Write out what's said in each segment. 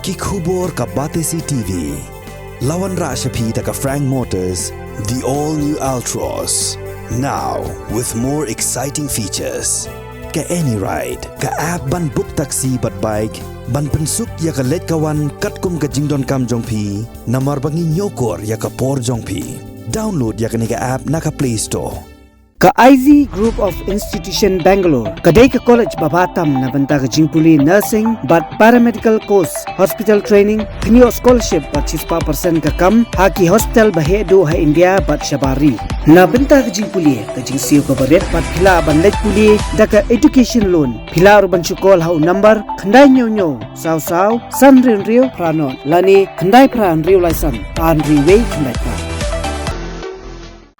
Kikubor ka Batesi TV. Lawan Rashapi taka Frank Motors, the all-new Altros. Now, with more exciting features. Ka any ride, ka app ban book taxi bat bike, ban pensuk ya ka let kawan katkum ka jingdon kam jongpi, namar bangi nyokor ya ka por jongpi. Download ya ka nika app naka Play Store. Ka IZ Group of Institution Bangalore, kadai ka college babatam na banta ka jingpuli nursing but paramedical course, hospital training, Thmu scholarship but 6% ka kam, haki hospital bahedo ha India but shabari. Na banta ka jingpuli ka jingsiyo ka baret but pila ban let puli da ka education loan. Pila ro ban chukol ha number khandai nyo saw san rio pranon lani khandai pran rio license an riway khandai pra.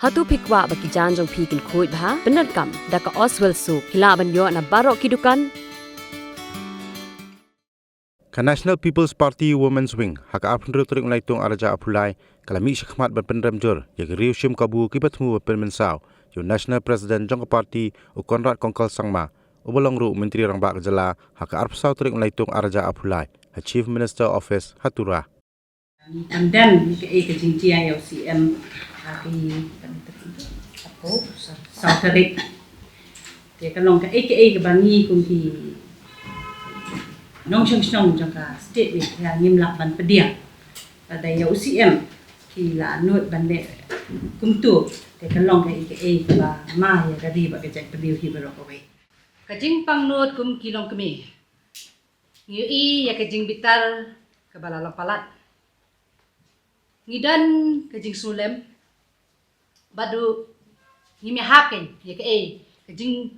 Hatu pikwa baki janjong pikin kuit bha benar kam daka Oswell su hilaban yo na barok kidukan Ka National People's Party Women's Wing haka apnru turing laitung araja apulai kalami shakmat ban Pynrem jur ya riu shim kabu Kiba Thmu Pynmynsaw yo National President jong party u Conrad kongkal Sangma ubolong ru menteri rang ba jala haka arpsaw turing laitung araja apulai Chief Minister Office hatura And then ke jingtia LCM hari apa Sautarik dia kalong ke bangi kumpi nong chong jaka state with ya nimla ban pedia pada UCM ki la not ban le kumtu dia kalong ke ba ma ya gadi ba ke jai pediu hi baro ko we ka jing pang not kum kilong kemi ngi ya ke jing bitar ke bala palat ngidan ke jing sulem badu ngimi haken ya ke jing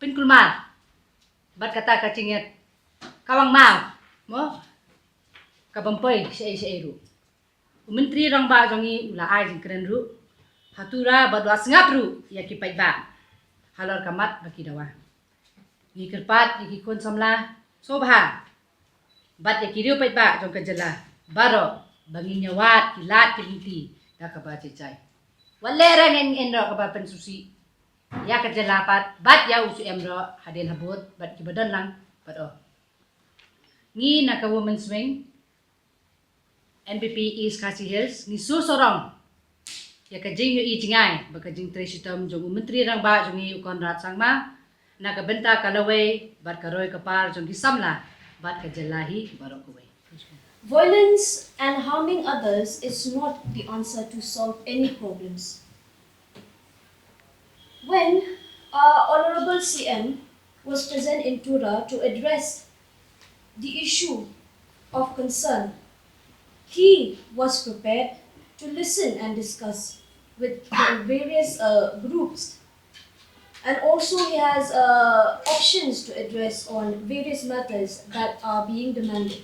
pinkulmar bad kata ka cinget kawang mau mo ka bampai se ru menteri rang ba jongi ula ai jing keren ru hatura badu asngap ru ya ki pai ba halor kamat baki dawa ni kerpat ki kon samla sobha bad ya ki ru pai ba jong ka jala baro bangi nyawat kilat kiliti da ka ba cecai walera en ro ka ba pensusi ya ka jalapat bat ya usu emro hadel habot bat ki badan lang bat ni na ka women's wing NPP East Khasi Hills ni su sorong ya ka jing i jingai ba ka jing tresitam jong menteri rang ba jong i Conrad Sangma na ka benta kalaway bat ka roy kapar jong ki samla bat ka jalahi barok way. Violence and harming others is not the answer to solve any problems. When our Honorable CM was present in Tura to address the issue of concern, he was prepared to listen and discuss with the various groups, and also he has options to address on various matters that are being demanded.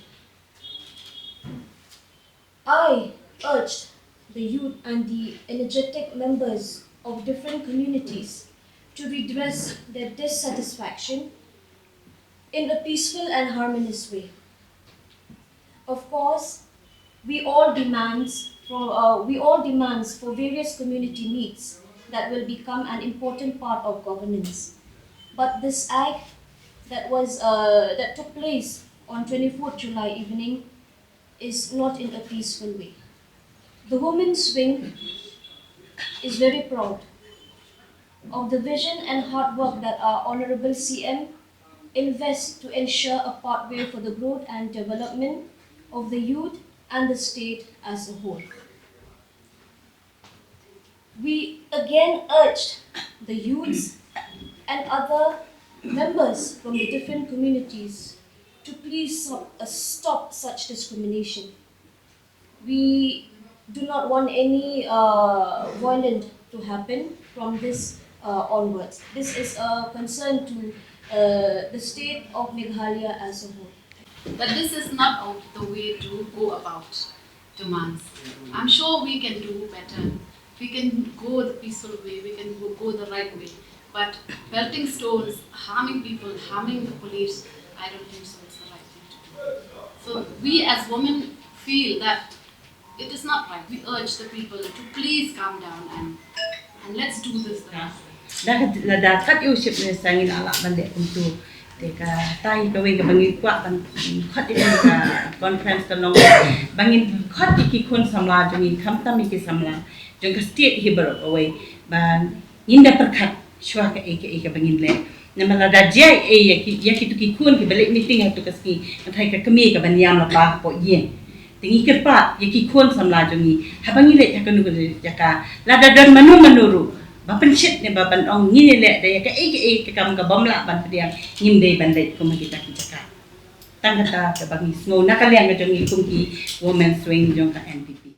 I urged the youth and the energetic members of different communities to redress their dissatisfaction in a peaceful and harmonious way. Of course, we all demands for various community needs that will become an important part of governance. But this act that took place on 24th July evening is not in a peaceful way. The Women's Wing is very proud of the vision and hard work that our Honorable CM invests to ensure a pathway for the growth and development of the youth and the state as a whole. We again urged the youths and other members from the different communities to please stop such discrimination. We do not want any violence to happen from this onwards. This is a concern to the state of Meghalaya as a whole. But this is not the way to go about demands. I'm sure we can do better. We can go the peaceful way, we can go the right way. But pelting stones, harming people, harming the police, I don't think so. So we as women feel that it is not right. We urge the people to please calm down and let's do this the right way. Dah kat usip ni sangin ala balik untuk Teka tayo gawin ka bangin kwa ban khat din ka conference ka long bangin khat ikikon samla jungin khamta mi ki samla jung ka state hibar away ban inda perkhat shwa ka eka bangin le namala da jai yaki tu ki kun ki balik meeting hatu kaski thai ka kami ka ban yam la pa po yen tingi ke pa yaki kon samla jungi habangi le jakanu ka jaka la da dan manuru bapan shit ne bapan ong ni le da ka ka kam ka bamla ban pediang ngim dei ban le ko magita ki jaka tang kata ka bangi snow nakaliang ka jungi kungki women swing jong ka NPP